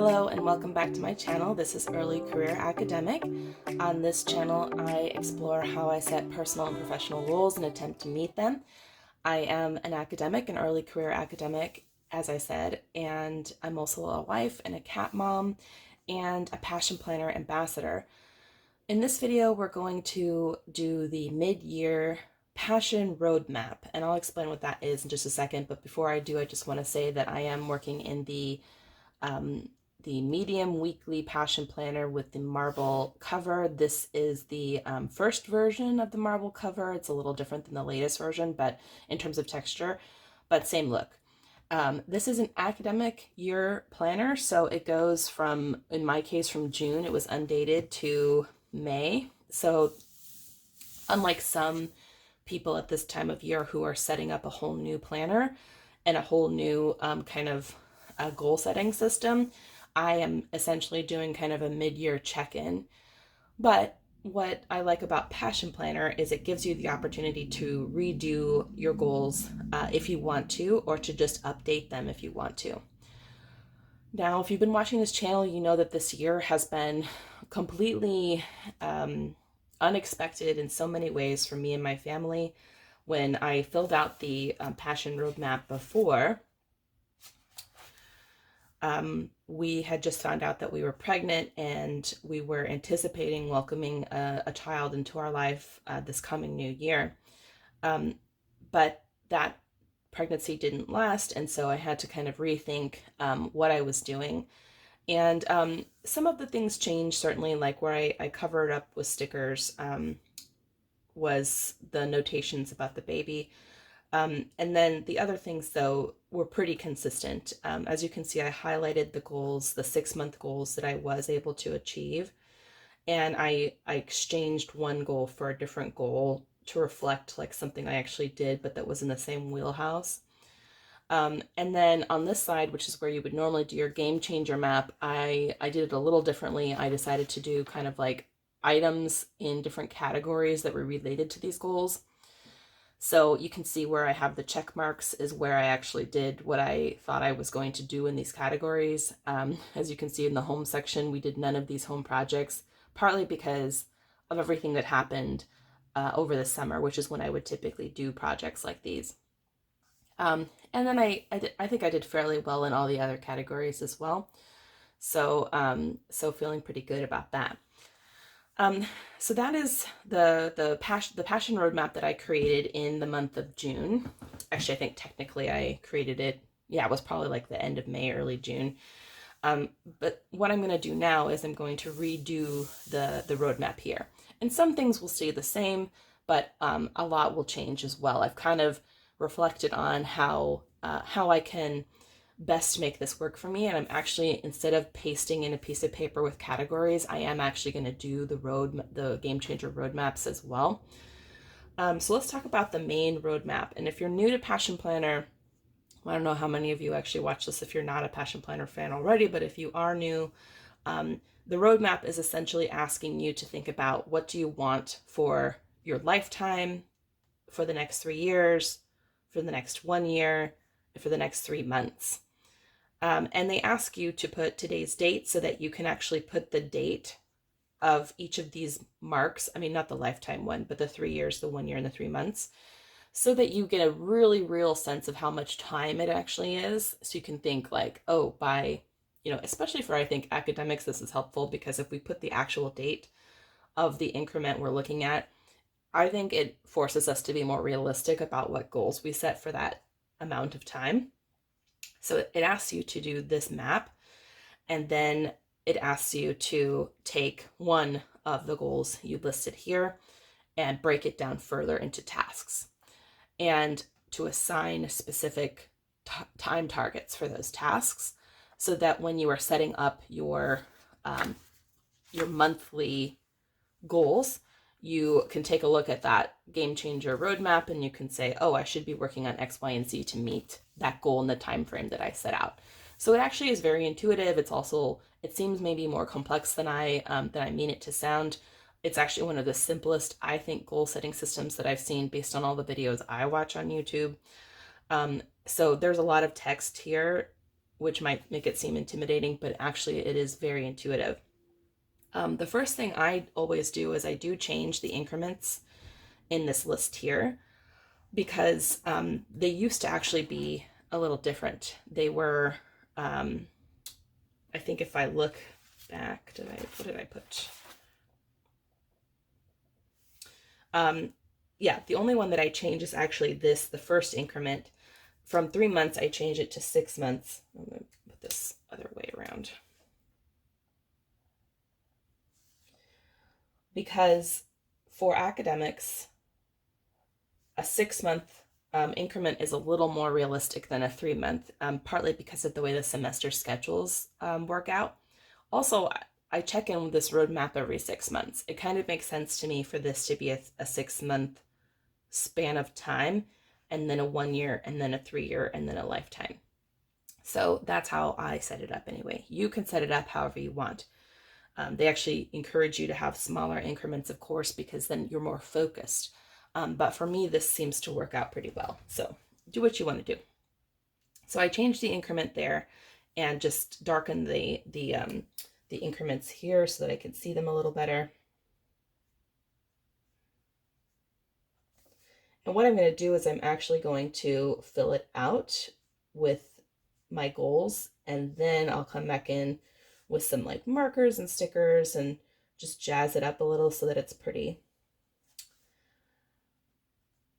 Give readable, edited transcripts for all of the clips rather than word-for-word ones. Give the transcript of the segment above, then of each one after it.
Hello and welcome back to my channel. This is Early Career Academic. On this channel, I explore how I set personal and professional goals and attempt to meet them. I am an academic, an early career academic, as I said, and I'm also a wife and a cat mom and a passion planner ambassador. In this video, we're going to do the mid-year passion roadmap, and I'll explain what that is in just a second. But before I do, I just want to say that I am working in the medium weekly passion planner with the marble cover. This is the first version of the marble cover. It's a little different than the latest version, but in terms of texture, but same look. This is an academic year planner, so it goes from, in my case, from June, it was undated, to May. So unlike some people at this time of year who are setting up a whole new planner and a whole new kind of goal setting system, I am essentially doing kind of a mid-year check-in. But what I like about Passion Planner is it gives you the opportunity to redo your goals if you want to, or to just update them if you want to. Now, if you've been watching this channel, you know that this year has been completely unexpected in so many ways for me and my family. When I filled out the Passion Roadmap before, we had just found out that we were pregnant, and we were anticipating welcoming a child into our life this coming new year. But that pregnancy didn't last, and so I had to kind of rethink what I was doing. And some of the things changed, certainly, like where I covered up with stickers was the notations about the baby. And then the other things, though, were pretty consistent. As you can see, I highlighted the goals, the 6-month goals that I was able to achieve. And I exchanged one goal for a different goal to reflect like something I actually did, but that was in the same wheelhouse. And then on this side, which is where you would normally do your game changer map, I did it a little differently. I decided to do kind of like items in different categories that were related to these goals. So you can see where I have the check marks is where I actually did what I thought I was going to do in these categories. As you can see in the home section, we did none of these home projects, partly because of everything that happened over the summer, which is when I would typically do projects like these. And then I think I did fairly well in all the other categories as well. So, so feeling pretty good about that. So that is the passion roadmap that I created in the month of June. Actually, I think technically I created it, yeah, it was probably like the end of May, early June. But what I'm going to do now is I'm going to redo the roadmap here. And some things will stay the same, but a lot will change as well. I've kind of reflected on how I can best make this work for me, and I'm actually, instead of pasting in a piece of paper with categories, I am actually going to do the game changer roadmaps as well. So let's talk about the main roadmap. And if you're new to Passion Planner, I don't know how many of you actually watch this if you're not a Passion Planner fan already, but if you are new, the roadmap is essentially asking you to think about what do you want for your lifetime, for the next 3 years, for the next 1 year, for the next 3 months. And they ask you to put today's date so that you can actually put the date of each of these marks. I mean, not the lifetime one, but the 3 years, the 1 year, and the 3 months, so that you get a really real sense of how much time it actually is. So you can think like, oh, by, especially for, I think, academics, this is helpful, because if we put the actual date of the increment we're looking at, I think it forces us to be more realistic about what goals we set for that amount of time. So it asks you to do this map, and then it asks you to take one of the goals you listed here and break it down further into tasks, and to assign specific time targets for those tasks, so that when you are setting up your monthly goals, you can take a look at that game changer roadmap and you can say, oh, I should be working on X, Y, and Z to meet that goal in the time frame that I set out. So it actually is very intuitive. It's also, it seems maybe more complex than I mean it to sound. It's actually one of the simplest, I think, goal setting systems that I've seen based on all the videos I watch on YouTube. So there's a lot of text here which might make it seem intimidating, but actually it is very intuitive. The first thing I always do is I do change the increments in this list here, because they used to actually be a little different. They were, I think if I look back, what did I put? Yeah, the only one that I change is actually this, the first increment. From 3 months, I change it to 6 months. I'm going to put this other way around. Because for academics, a 6-month increment is a little more realistic than a 3-month, partly because of the way the semester schedules work out. Also, I check in with this roadmap every 6 months. It kind of makes sense to me for this to be a 6-month span of time, and then a 1 year, and then a 3 year, and then a lifetime. So that's how I set it up anyway. You can set it up however you want. They actually encourage you to have smaller increments, of course, because then you're more focused. But for me, this seems to work out pretty well. So do what you want to do. So I changed the increment there and just darkened the increments here so that I could see them a little better. And what I'm going to do is I'm actually going to fill it out with my goals, and then I'll come back in with some like markers and stickers and just jazz it up a little so that it's pretty.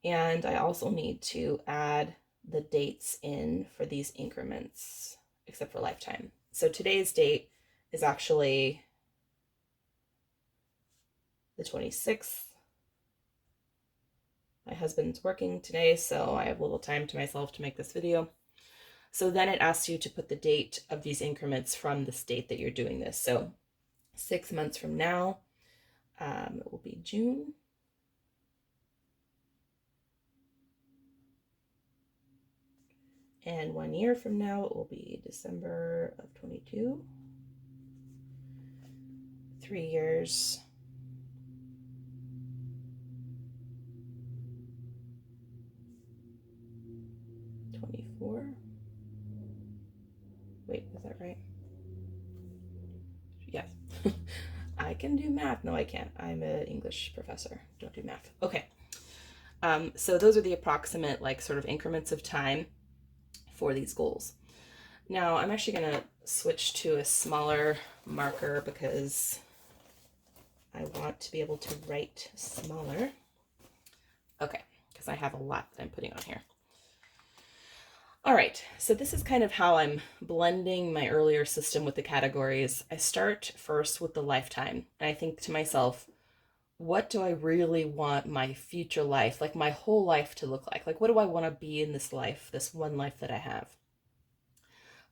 And I also need to add the dates in for these increments, except for lifetime. So today's date is actually the 26th. My husband's working today, so I have a little time to myself to make this video. So then it asks you to put the date of these increments from the date that you're doing this. So 6 months from now, it will be June. And 1 year from now, it will be December of 22. 3 years. Wait, is that right? Yes. I can do math. No, I can't. I'm an English professor. Don't do math. Okay. So those are the approximate, like, sort of increments of time for these goals. Now, I'm actually going to switch to a smaller marker because I want to be able to write smaller. Okay, because I have a lot that I'm putting on here. All right, so this is kind of how I'm blending my earlier system with the categories. I start first with the lifetime, and I think to myself, what do I really want my future life, like my whole life, to look like? Like, what do I want to be in this life, this one life that I have?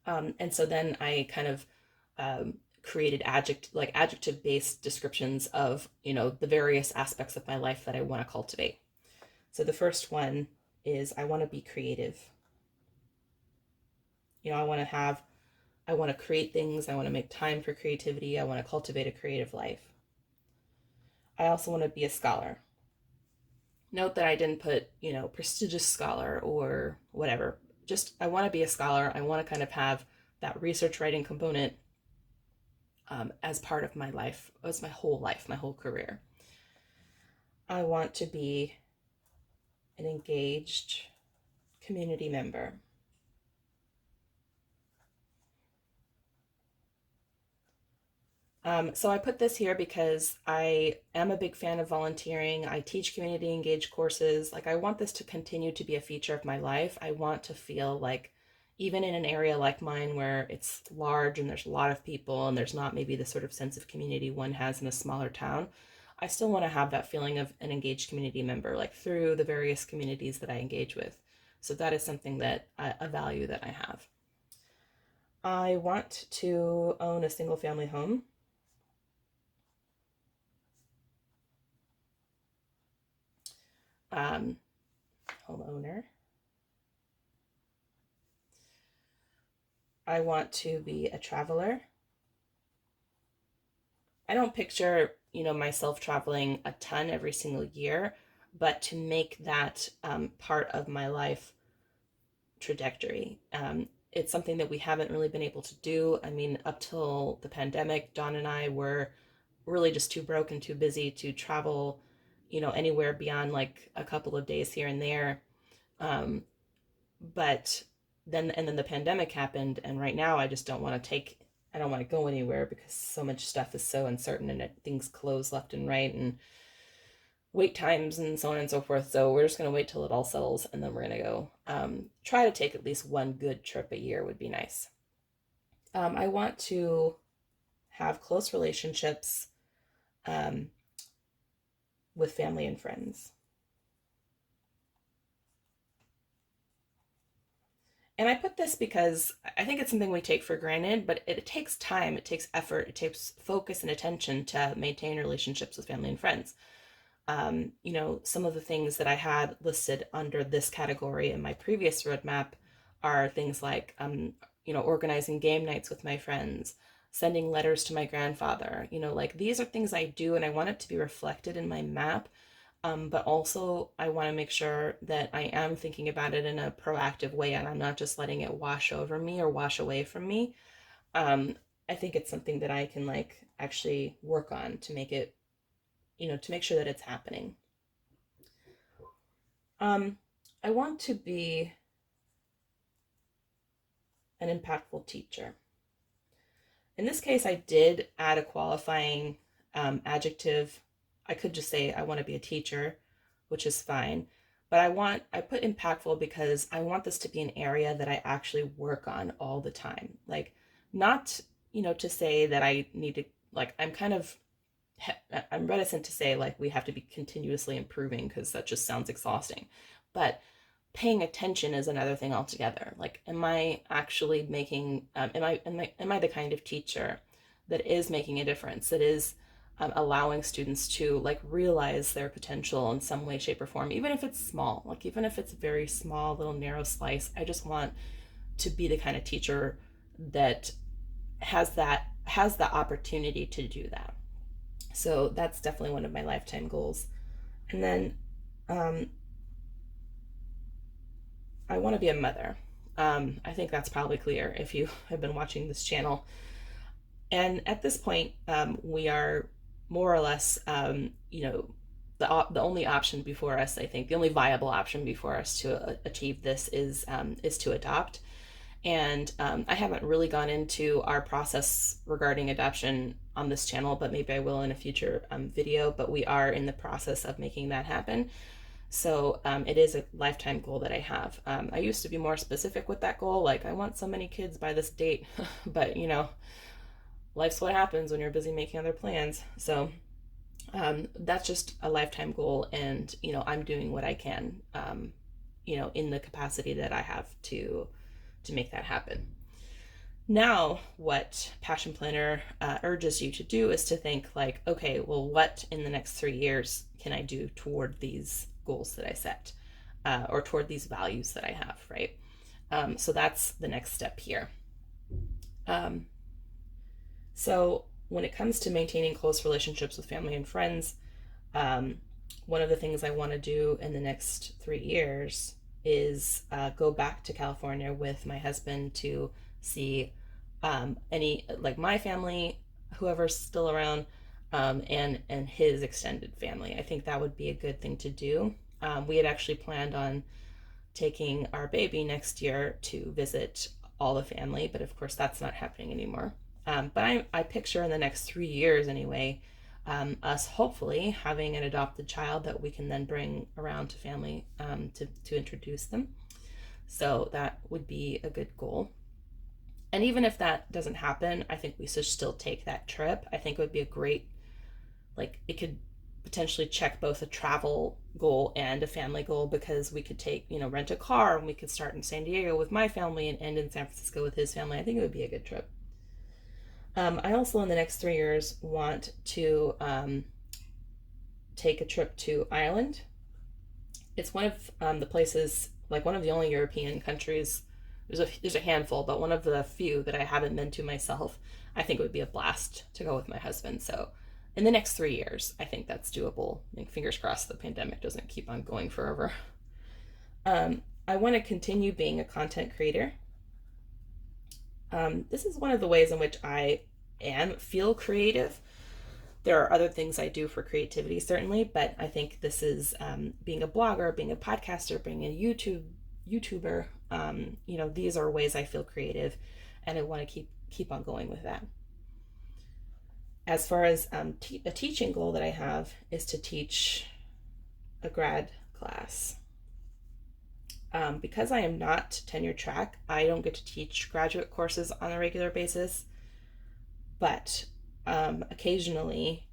And so then I kind of created adjective-based descriptions of, the various aspects of my life that I want to cultivate. So the first one is I want to be creative. I want to create things. I want to make time for creativity. I want to cultivate a creative life. I also want to be a scholar. Note that I didn't put, prestigious scholar or whatever. Just, I want to be a scholar. I want to kind of have that research writing component as part of my life, as my whole career. I want to be an engaged community member. So I put this here because I am a big fan of volunteering. I teach community engaged courses. Like, I want this to continue to be a feature of my life. I want to feel like, even in an area like mine where it's large and there's a lot of people and there's not maybe the sort of sense of community one has in a smaller town, I still want to have that feeling of an engaged community member, like through the various communities that I engage with. So that is something that a value that I have. I want to own a single family home. Homeowner. I want to be a traveler. I don't picture, myself traveling a ton every single year, but to make that part of my life trajectory. it's something that we haven't really been able to do. I mean, up till the pandemic, Dawn and I were really just too broke and too busy to travel, anywhere beyond like a couple of days here and there. Um, but then the pandemic happened, and right now I don't want to go anywhere because so much stuff is so uncertain, and things close left and right, and wait times and so on and so forth. So we're just going to wait till it all settles, and then we're going to go. Try to take at least one good trip a year would be nice. I want to have close relationships um, with family and friends. And I put this because I think it's something we take for granted, but it takes time, it takes effort, it takes focus and attention to maintain relationships with family and friends. Some of the things that I had listed under this category in my previous roadmap are things like, organizing game nights with my friends, sending letters to my grandfather. Like these are things I do, and I want it to be reflected in my map. But also, I want to make sure that I am thinking about it in a proactive way, and I'm not just letting it wash over me or wash away from me. Um, I think it's something that I can like actually work on to make it, to make sure that it's happening. Um, I want to be an impactful teacher. In this case, I did add a qualifying adjective. I could just say I want to be a teacher, which is fine. But I put impactful because I want this to be an area that I actually work on all the time. Like, not, to say that I need to, like, I'm reticent to say like we have to be continuously improving because that just sounds exhausting. But paying attention is another thing altogether. Like, am I actually making, am I the kind of teacher that is making a difference, that is allowing students to like realize their potential in some way, shape, or form, even if it's small, like even if it's a very small, little narrow slice. I just want to be the kind of teacher that has the opportunity to do that. So that's definitely one of my lifetime goals. And then um, I want to be a mother. I think that's probably clear if you have been watching this channel. And at this point, we are more or less, the only option before us. I think the only viable option before us to achieve this is to adopt. And I haven't really gone into our process regarding adoption on this channel, but maybe I will in a future video. But we are in the process of making that happen. So it is a lifetime goal that I have. I used to be more specific with that goal, like I want so many kids by this date, but life's what happens when you're busy making other plans. So that's just a lifetime goal, and I'm doing what I can, in the capacity that I have to make that happen. Now, what Passion Planner urges you to do is to think like, okay, well, what in the next 3 years can I do toward these goals that I set, or toward these values that I have, right? So that's the next step here. So when it comes to maintaining close relationships with family and friends, one of the things I want to do in the next 3 years is go back to California with my husband to see any, like my family, whoever's still around, and his extended family. I think that would be a good thing to do. We had actually planned on taking our baby next year to visit all the family, but of course that's not happening anymore. But I picture in the next 3 years anyway, us hopefully having an adopted child that we can then bring around to family, to introduce them. So that would be a good goal. And even if that doesn't happen, I think we should still take that trip. I think it would be a great, like, it could potentially check both a travel goal and a family goal, because we could take, rent a car, and we could start in San Diego with my family and end in San Francisco with his family. I think it would be a good trip. I also, in the next 3 years, want to take a trip to Ireland. It's one of the places, like one of the only European countries. There's a handful, but one of the few that I haven't been to myself. I think it would be a blast to go with my husband. So in the next 3 years, I think that's doable. Fingers crossed the pandemic doesn't keep on going forever. I want to continue being a content creator. This is one of the ways in which I feel creative. There are other things I do for creativity, certainly, but I think this is being a blogger, being a podcaster, being a YouTuber. These are ways I feel creative, and I want to keep on going with that. As far as a teaching goal that I have is to teach a grad class. Because I am not tenure track, I don't get to teach graduate courses on a regular basis, but occasionally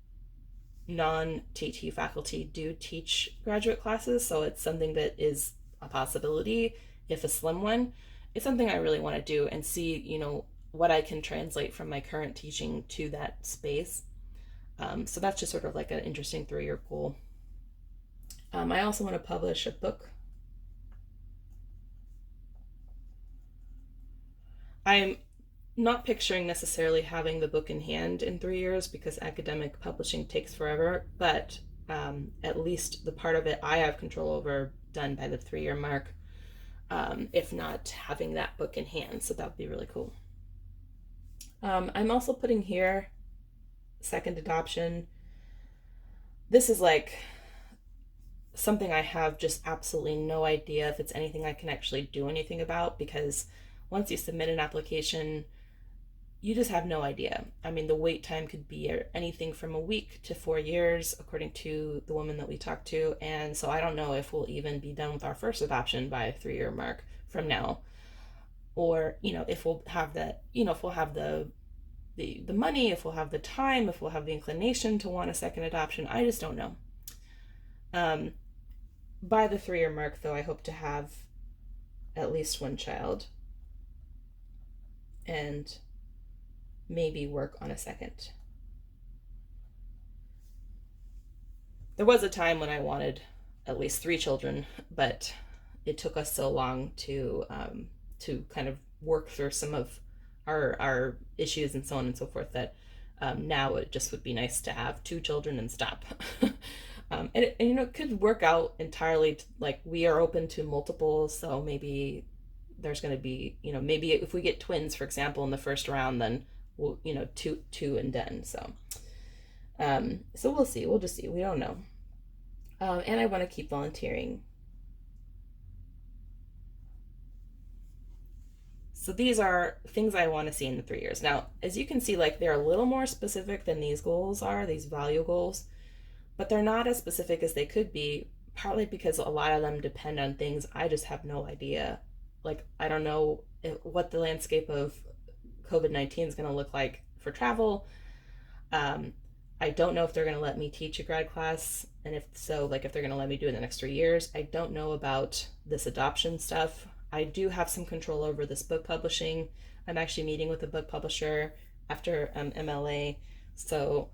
non-TT faculty do teach graduate classes, so it's something that is a possibility, if a slim one. It's something I really want to do and see, what I can translate from my current teaching to that space. So that's just sort of like an interesting 3-year goal. I also want to publish a book. I'm not picturing necessarily having the book in hand in 3 years because academic publishing takes forever, but at least the part of it I have control over done by the 3-year mark, if not having that book in hand. So that would be really cool. I'm also putting here second adoption. This is like something I have just absolutely no idea if it's anything I can actually do anything about, because once you submit an application, you just have no idea. I mean, the wait time could be anything from a week to 4 years, according to the woman that we talked to. And so I don't know if we'll even be done with our first adoption by a 3-year mark from now, or if we'll have that, if we'll have the money, if we'll have the time, if we'll have the inclination to want a second adoption. I just don't know. By the 3-year mark, though, I hope to have at least one child and maybe work on a second. There was a time when I wanted at least 3 children, but it took us so long to kind of work through some of our issues and so on and so forth that now it just would be nice to have 2 children and stop. And it could work out entirely. Like, we are open to multiples, so maybe there's going to be, maybe if we get twins, for example, in the first round, then we'll, two and done. So we'll see. We'll just see. We don't know. And I want to keep volunteering. So these are things I want to see in the 3 years. Now, as you can see, like, they're a little more specific than these goals are, these value goals, but they're not as specific as they could be, partly because a lot of them depend on things I just have no idea. Like, I don't know what the landscape of COVID-19 is going to look like for travel. I don't know if they're going to let me teach a grad class, and if so, like, if they're going to let me do it in the next 3 years. I don't know about this adoption stuff. I do have some control over this book publishing. I'm actually meeting with a book publisher after MLA, so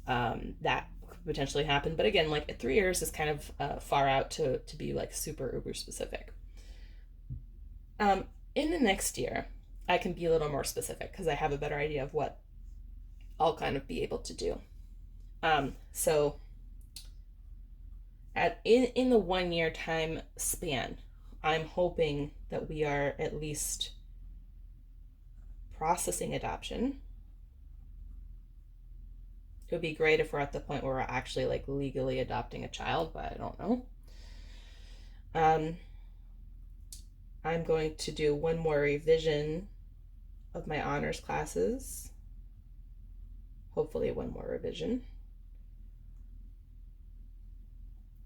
that could potentially happen. But again, like, 3 years is kind of far out to be like super uber specific. In the next year, I can be a little more specific because I have a better idea of what I'll kind of be able to do. So in the 1 year time span, I'm hoping that we are at least processing adoption. It would be great if we're at the point where we're actually like legally adopting a child, but I don't know. I'm going to do one more revision of my honors classes. Hopefully one more revision.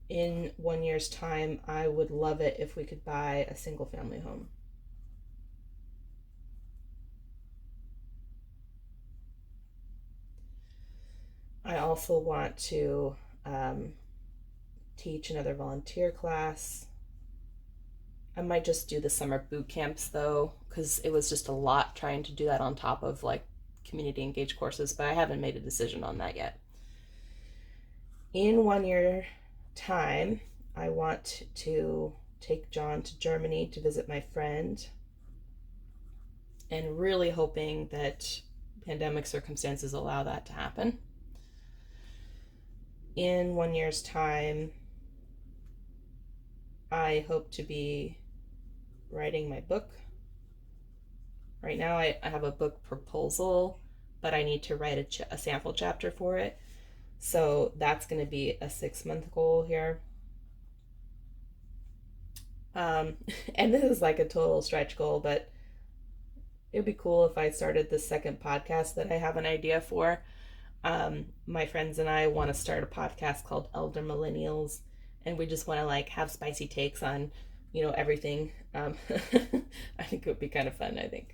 In 1 year's time, I would love it if we could buy a single family home. I also want to teach another volunteer class. I might just do the summer boot camps though, because it was just a lot trying to do that on top of like community engaged courses, but I haven't made a decision on that yet. In 1 year time, I want to take John to Germany to visit my friend, and really hoping that pandemic circumstances allow that to happen. In 1 year's time, I hope to be writing my book Right now I have a book proposal, but I need to write a sample chapter for it. So that's going to be a 6 month goal here. Um, and this is like a total stretch goal, but it would be cool if I started the second podcast that I have an idea for. My friends and I want to start a podcast called Elder Millennials, and we just want to like have spicy takes on, everything. I think it would be kind of fun. I think.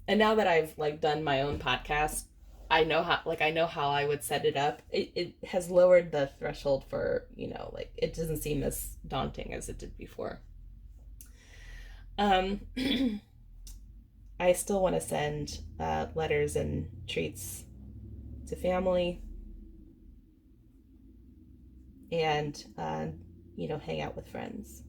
And now that I've like done my own podcast, I know how I would set it up. It has lowered the threshold for, like it doesn't seem as daunting as it did before. Um, I still want to send letters and treats to family and, hang out with friends.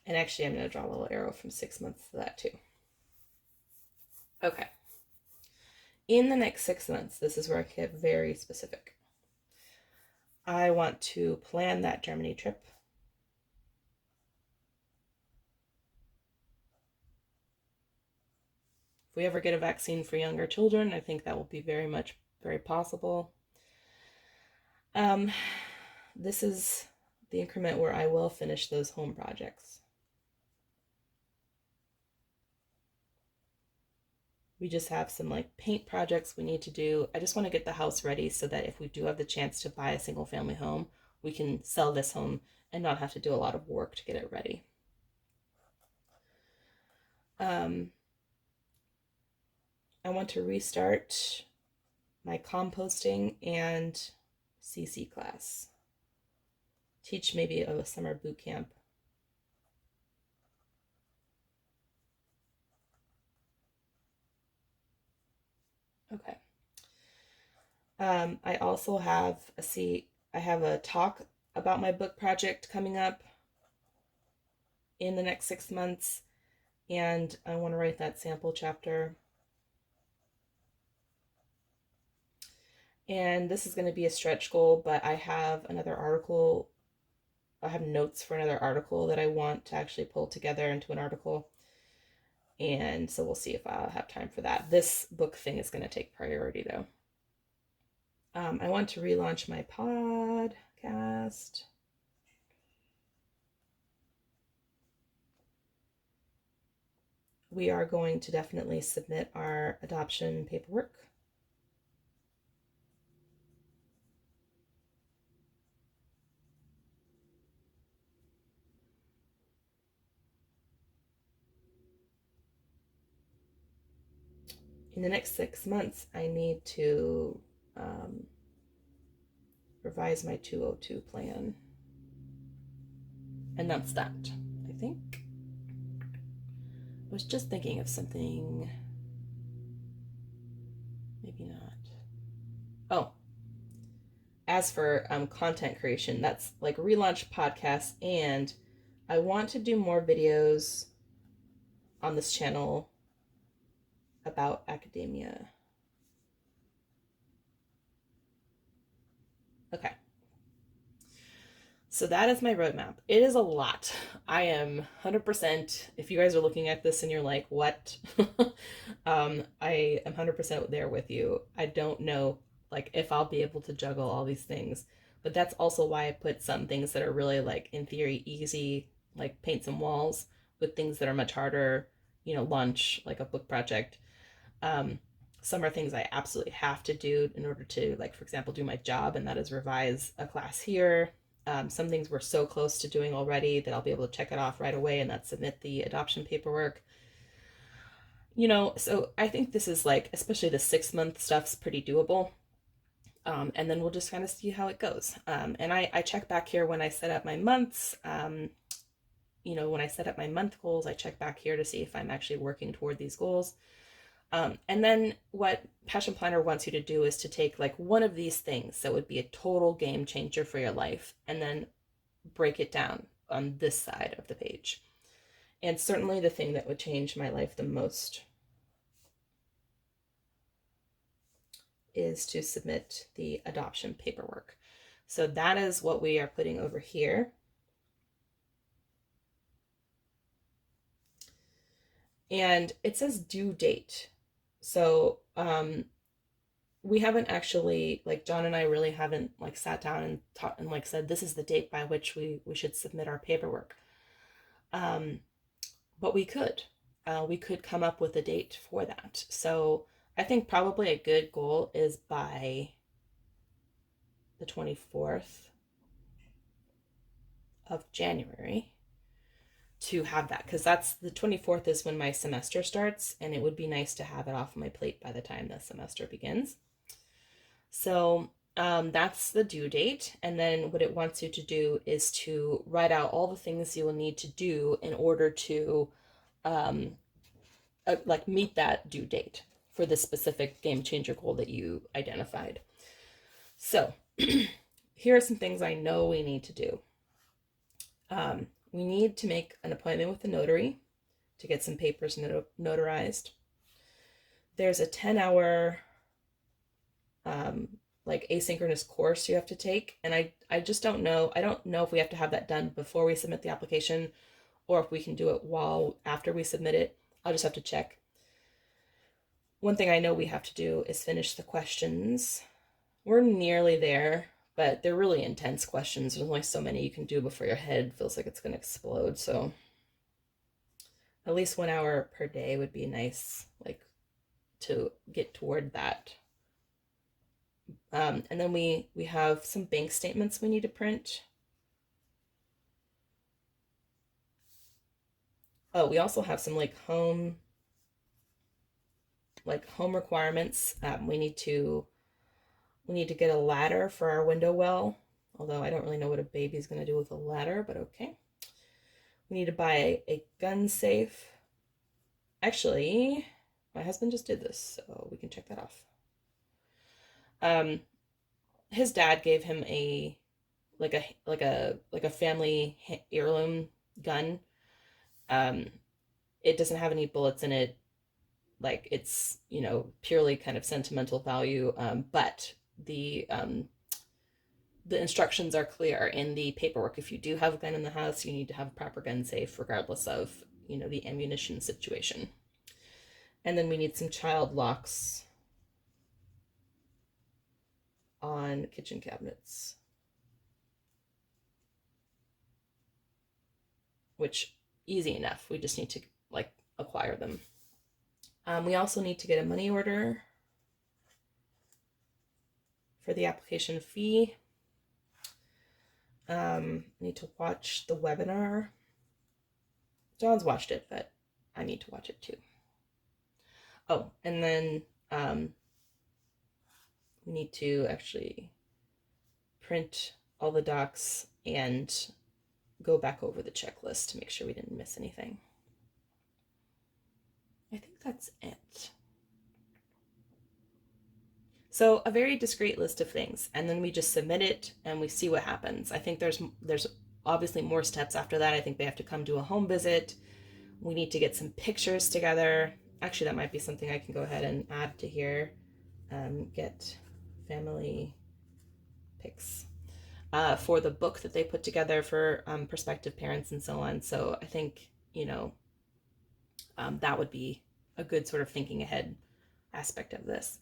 And actually, I'm going to draw a little arrow from 6 months to that too. Okay. In the next 6 months, this is where I get very specific. I want to plan that Germany trip. If we ever get a vaccine for younger children, I think that will be very possible. This is the increment where I will finish those home projects. We just have some like paint projects we need to do. I just want to get the house ready so that if we do have the chance to buy a single family home, we can sell this home and not have to do a lot of work to get it ready. I want to restart my composting and CC class. Teach maybe a summer boot camp. Okay. I also have I have a talk about my book project coming up in the next 6 months, and I want to write that sample chapter. And this is going to be a stretch goal, but I have another article. I have notes for another article that I want to actually pull together into an article. And so we'll see if I'll have time for that. This book thing is going to take priority though. I want to relaunch my podcast. We are going to definitely submit our adoption paperwork. In the next 6 months, I need to revise my 202 plan. And that's that, I think. I was just thinking of something. Maybe not. Oh, as for content creation, that's like relaunch podcasts, and I want to do more videos on this channel about academia. Okay. So that is my roadmap. It is a lot. I am 100%, if you guys are looking at this and you're like, what? I am 100% there with you. I don't know like if I'll be able to juggle all these things, but that's also why I put some things that are really like in theory easy, like paint some walls, with things that are much harder, lunch, like a book project. Um, some are things I absolutely have to do in order to, like, for example, do my job, and that is revise a class here. Some things we're so close to doing already that I'll be able to check it off right away and not submit the adoption paperwork. So I think this is like, especially the 6 month stuff's pretty doable. And then we'll just kind of see how it goes. And I check back here when I set up my months. When I set up my month goals, I check back here to see if I'm actually working toward these goals. And then what Passion Planner wants you to do is to take like one of these things that would be a total game changer for your life and then break it down on this side of the page. And certainly the thing that would change my life the most is to submit the adoption paperwork. So that is what we are putting over here. And it says due date. So we haven't actually, like John and I really haven't like sat down and talked and like said this is the date by which we should submit our paperwork. But we could come up with a date for that. So I think probably a good goal is by the 24th of January to have that, because that's the 24th is when my semester starts, and it would be nice to have it off my plate by the time the semester begins. So that's the due date. And then what it wants you to do is to write out all the things you will need to do in order to um, like meet that due date for the specific game changer goal that you identified. So here are some things I know we need to do. We need to make an appointment with the notary to get some papers notarized. There's a 10-hour like asynchronous course you have to take, and I just don't know. I don't know if we have to have that done before we submit the application or if we can do it after we submit it. I'll just have to check. One thing I know we have to do is finish the questions. We're nearly there, but they're really intense questions. There's only so many you can do before your head feels like it's going to explode. So at least 1 hour per day would be nice, like to get toward that. And then we have some bank statements we need to print. Oh, we also have some like home requirements. We need to get a ladder for our window well, although I don't really know what a baby's going to do with a ladder, but okay. We need to buy a gun safe. Actually, my husband just did this, so we can check that off. His dad gave him a family heirloom gun. It doesn't have any bullets in it. Like it's, purely kind of sentimental value. But the instructions are clear in the paperwork. If you do have a gun in the house, you need to have a proper gun safe, regardless of, the ammunition situation. And then we need some child locks on kitchen cabinets, which easy enough. We just need to acquire them. We also need to get a money order for the application fee. Need to watch the webinar. John's watched it, but I need to watch it too. Oh, and then we need to actually print all the docs and go back over the checklist to make sure we didn't miss anything. I think that's it. So a very discrete list of things, and then we just submit it and we see what happens. I think there's obviously more steps after that. I think they have to come do a home visit. We need to get some pictures together. Actually, that might be something I can go ahead and add to here. Get family pics for the book that they put together for prospective parents and so on. So I think, that would be a good sort of thinking ahead aspect of this.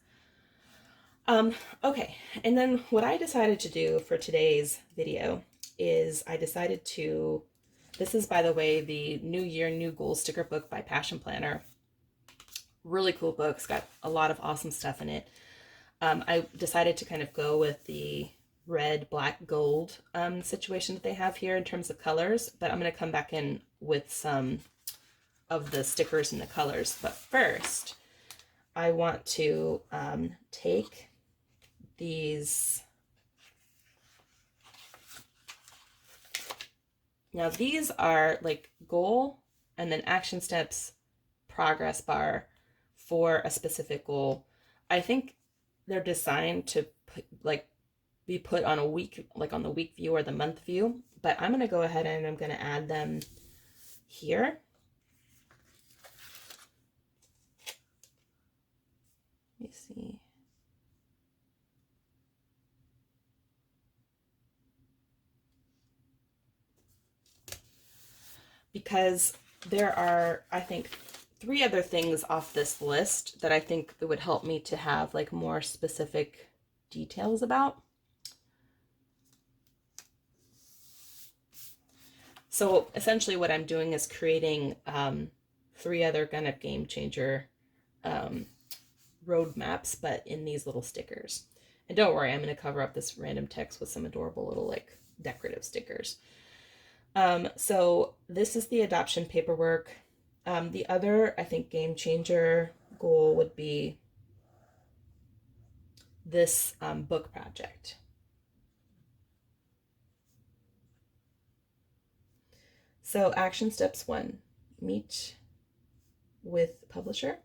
Okay, and then what I decided to do for today's video is this is, by the way, the New Year, New Goals sticker book by Passion Planner. Really cool book. It's got a lot of awesome stuff in it. I decided to kind of go with the red, black, gold situation that they have here in terms of colors, but I'm going to come back in with some of the stickers and the colors. But first, I want to take these. Now these are like goal and then action steps, progress bar for a specific goal. I think they're designed to be put on a week, like on the week view or the month view, but I'm going to go ahead and I'm going to add them here. Let me see. because there are, I think, 3 other things off this list that I think it would help me to have like more specific details about. So essentially what I'm doing is creating 3 other kind of game changer roadmaps, but in these little stickers. And don't worry, I'm going to cover up this random text with some adorable little like decorative stickers. So this is the adoption paperwork. The other, I think, game changer goal would be this book project. So action steps 1, meet with publisher.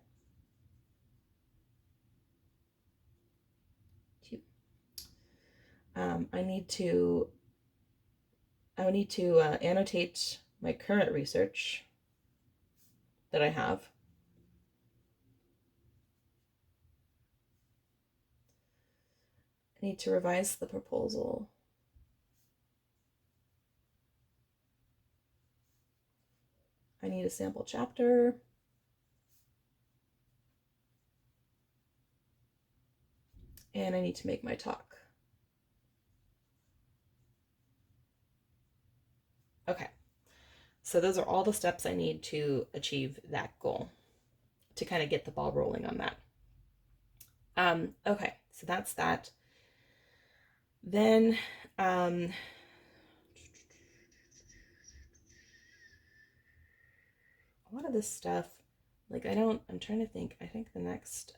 2, I need to annotate my current research that I have. I need to revise the proposal. I need a sample chapter. And I need to make my talk. Okay, so those are all the steps I need to achieve that goal, to kind of get the ball rolling on that. Okay, so that's that. Then a lot of this stuff, like I'm trying to think. I think the next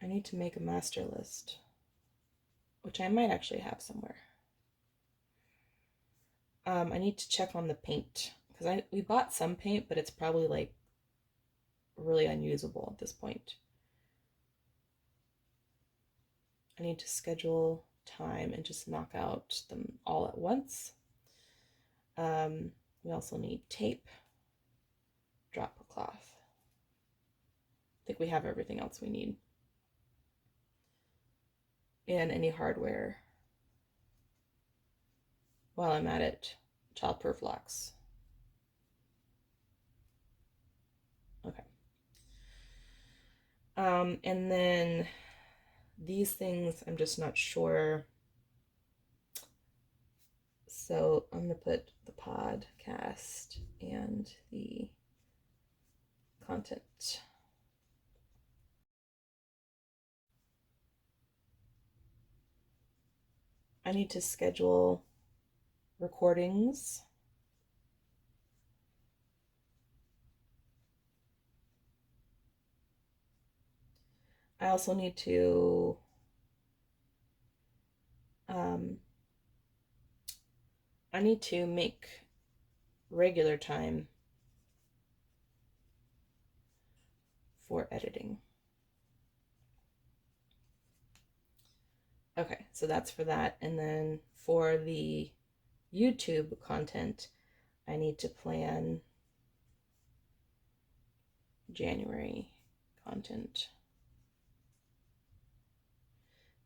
I need to make a master list, which I might actually have somewhere. I need to check on the paint, because we bought some paint, but it's probably like really unusable at this point. I need to schedule time and just knock out them all at once. We also need tape, drop cloth. I think we have everything else we need. And any hardware. While I'm at it, childproof locks. Okay. And then these things, I'm just not sure. So I'm gonna put the podcast and the content. I need to schedule recordings. I also need to make regular time for editing. Okay, so that's for that. And then for the YouTube content, I need to plan January content.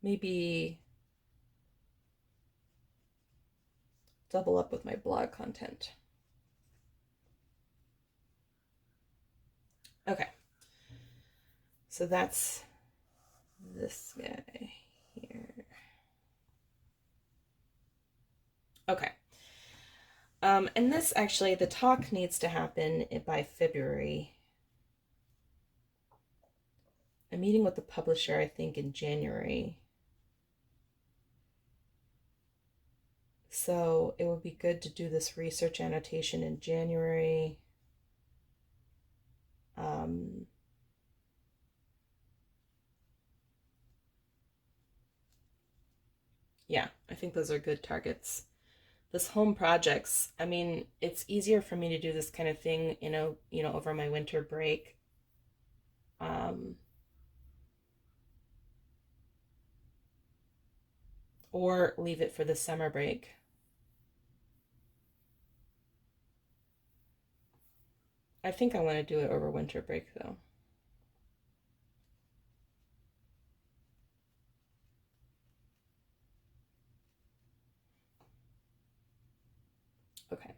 Maybe double up with my blog content. Okay, so that's this guy here. Okay. And this actually, the talk needs to happen by February. I'm meeting with the publisher, I think, in January. So it would be good to do this research annotation in January. Yeah, I think those are good targets. This home projects, I mean, it's easier for me to do this kind of thing, over my winter break. Or leave it for the summer break. I think I want to do it over winter break though. Okay.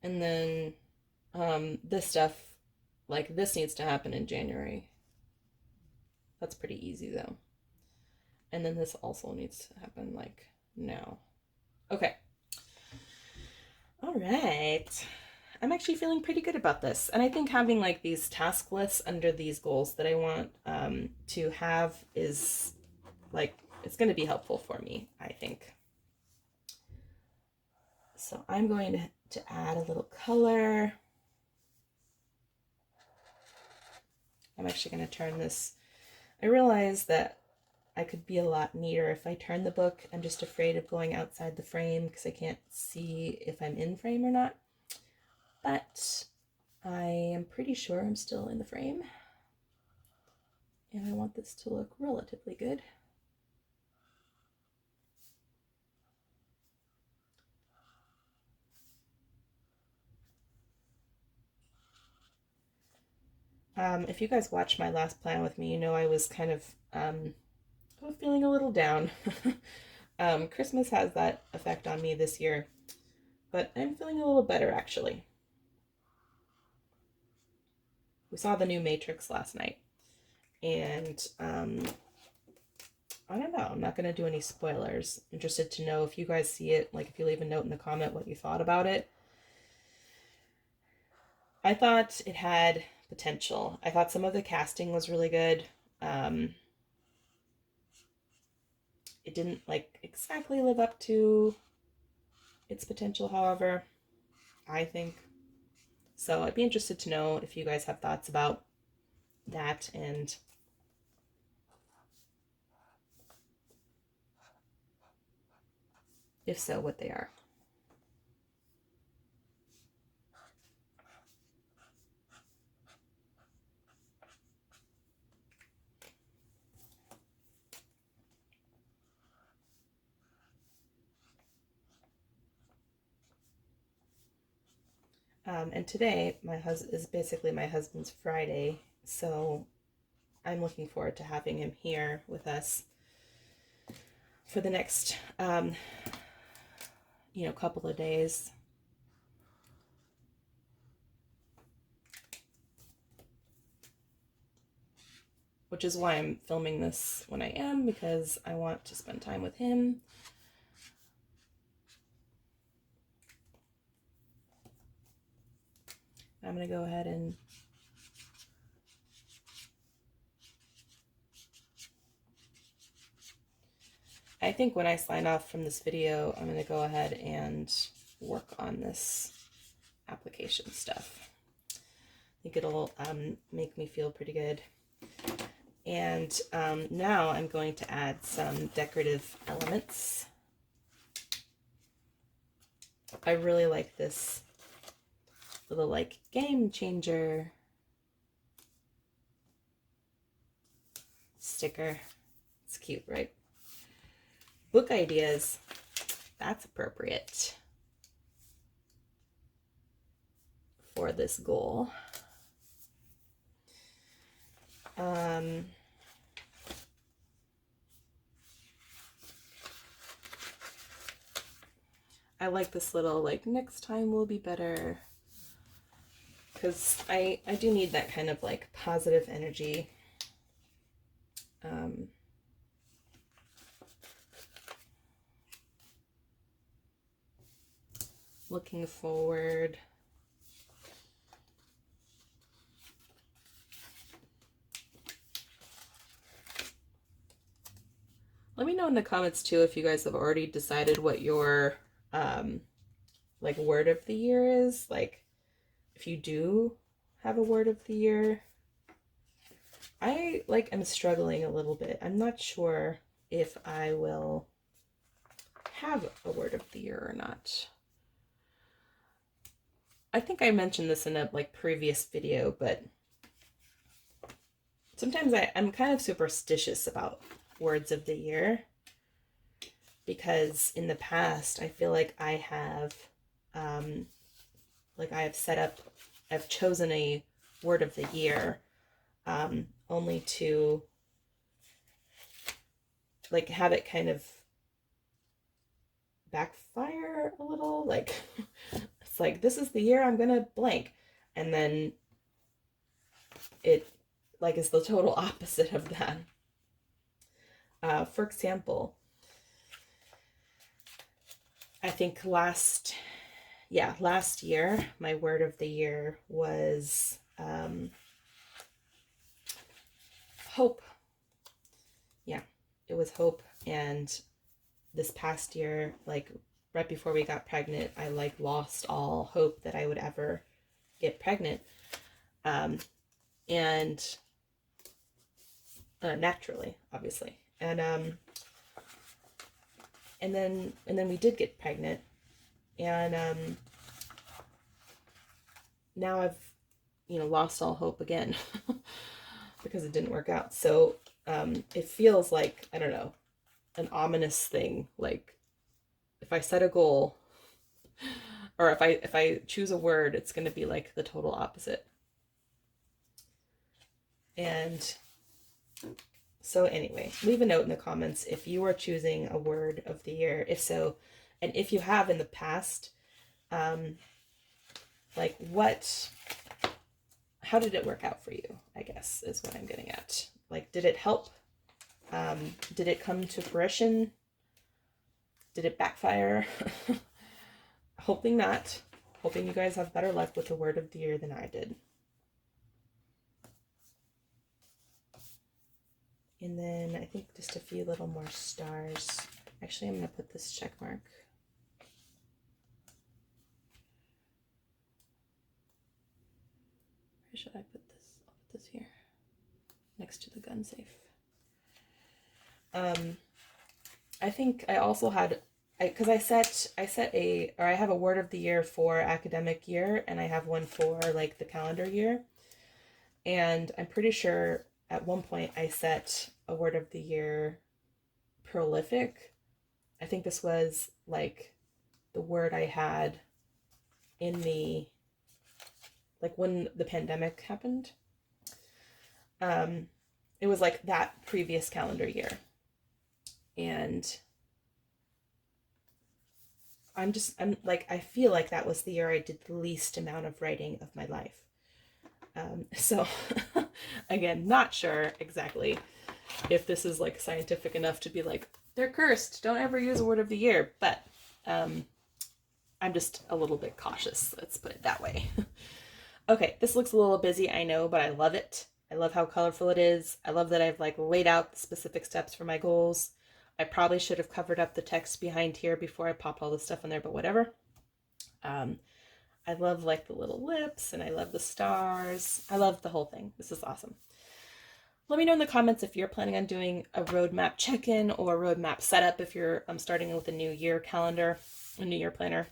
And then this stuff, like this needs to happen in January. That's pretty easy though. And then this also needs to happen like now. Okay. All right. I'm actually feeling pretty good about this. And I think having like these task lists under these goals that I want to have is like, it's going to be helpful for me, I think. So I'm going to add a little color. I'm actually going to turn this. I realize that I could be a lot neater if I turn the book. I'm just afraid of going outside the frame because I can't see if I'm in frame or not. But I am pretty sure I'm still in the frame. And I want this to look relatively good. If you guys watched my last plan with me, you know I was kind of feeling a little down. Christmas has that effect on me this year, but I'm feeling a little better actually. We saw the new Matrix last night, and I don't know, I'm not going to do any spoilers. Interested to know if you guys see it, like if you leave a note in the comment what you thought about it. I thought it had potential. I thought some of the casting was really good. It didn't like exactly live up to its potential, however, I think. So I'd be interested to know if you guys have thoughts about that, and if so, what they are. And today is basically my husband's Friday, so I'm looking forward to having him here with us for the next, couple of days. Which is why I'm filming this when I am, because I want to spend time with him. I'm going to go ahead and I think when I sign off from this video, I'm going to go ahead and work on this application stuff. I think it'll make me feel pretty good. And now I'm going to add some decorative elements. I really like this little like game changer sticker. It's cute, right? Book ideas. That's appropriate for this goal. I like this little like next time will be better, because I do need that kind of like positive energy. Looking forward. Let me know in the comments too if you guys have already decided what your like word of the year is. Like if you do have a word of the year. I like am struggling a little bit. I'm not sure if I will have a word of the year or not. I think I mentioned this in a like previous video, but sometimes I'm kind of superstitious about words of the year, because in the past I feel like I have set up I've chosen a word of the year only to like have it kind of backfire a little. Like it's like, this is the year I'm gonna blank, and then it like is the total opposite of that. For example, I think last year my word of the year was hope. Yeah, it was hope. And this past year, like right before we got pregnant, I like lost all hope that I would ever get pregnant. And naturally, obviously. And then we did get pregnant, and now I've lost all hope again because it didn't work out. So it feels like, I don't know, an ominous thing. Like if I set a goal, or if I choose a word, it's going to be like the total opposite. And so anyway, leave a note in the comments if you are choosing a word of the year, if so, and if you have in the past, like how did it work out for you, I guess, is what I'm getting at. Like, did it help? Did it come to fruition? Did it backfire? Hoping not. Hoping you guys have better luck with the word of the year than I did. And then I think just a few little more stars. Actually, I'm going to put this check mark. Where should I put this? I'll put this here, next to the gun safe. I think I also had, because I have a word of the year for academic year, and I have one for like the calendar year. And I'm pretty sure at one point I set a word of the year prolific. I think this was like the word I had in the, like when the pandemic happened. It was like that previous calendar year. And I'm like, I feel like that was the year I did the least amount of writing of my life. So again, not sure exactly if this is like scientific enough to be like, they're cursed, don't ever use a word of the year, but I'm just a little bit cautious, let's put it that way. Okay, this looks a little busy, I know, but I love it. I love how colorful it is. I love that I've like laid out the specific steps for my goals. I probably should have covered up the text behind here before I pop all this stuff in there, but whatever. I love like the little lips, and I love the stars. I love the whole thing. This is awesome. Let me know in the comments if you're planning on doing a roadmap check-in or a roadmap setup if you're starting with a new year calendar, a new year planner.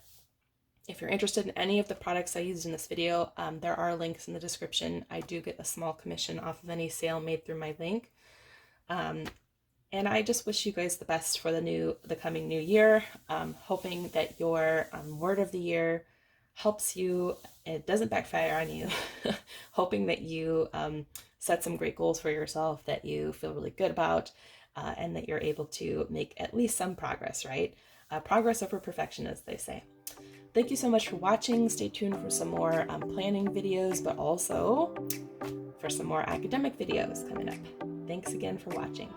If you're interested in any of the products I used in this video, there are links in the description. I do get a small commission off of any sale made through my link. And I just wish you guys the best for the coming new year. Hoping that your word of the year helps you, it doesn't backfire on you. Hoping that you set some great goals for yourself that you feel really good about, and that you're able to make at least some progress, right? Progress over perfection, as they say. Thank you so much for watching. Stay tuned for some more planning videos, but also for some more academic videos coming up. Thanks again for watching.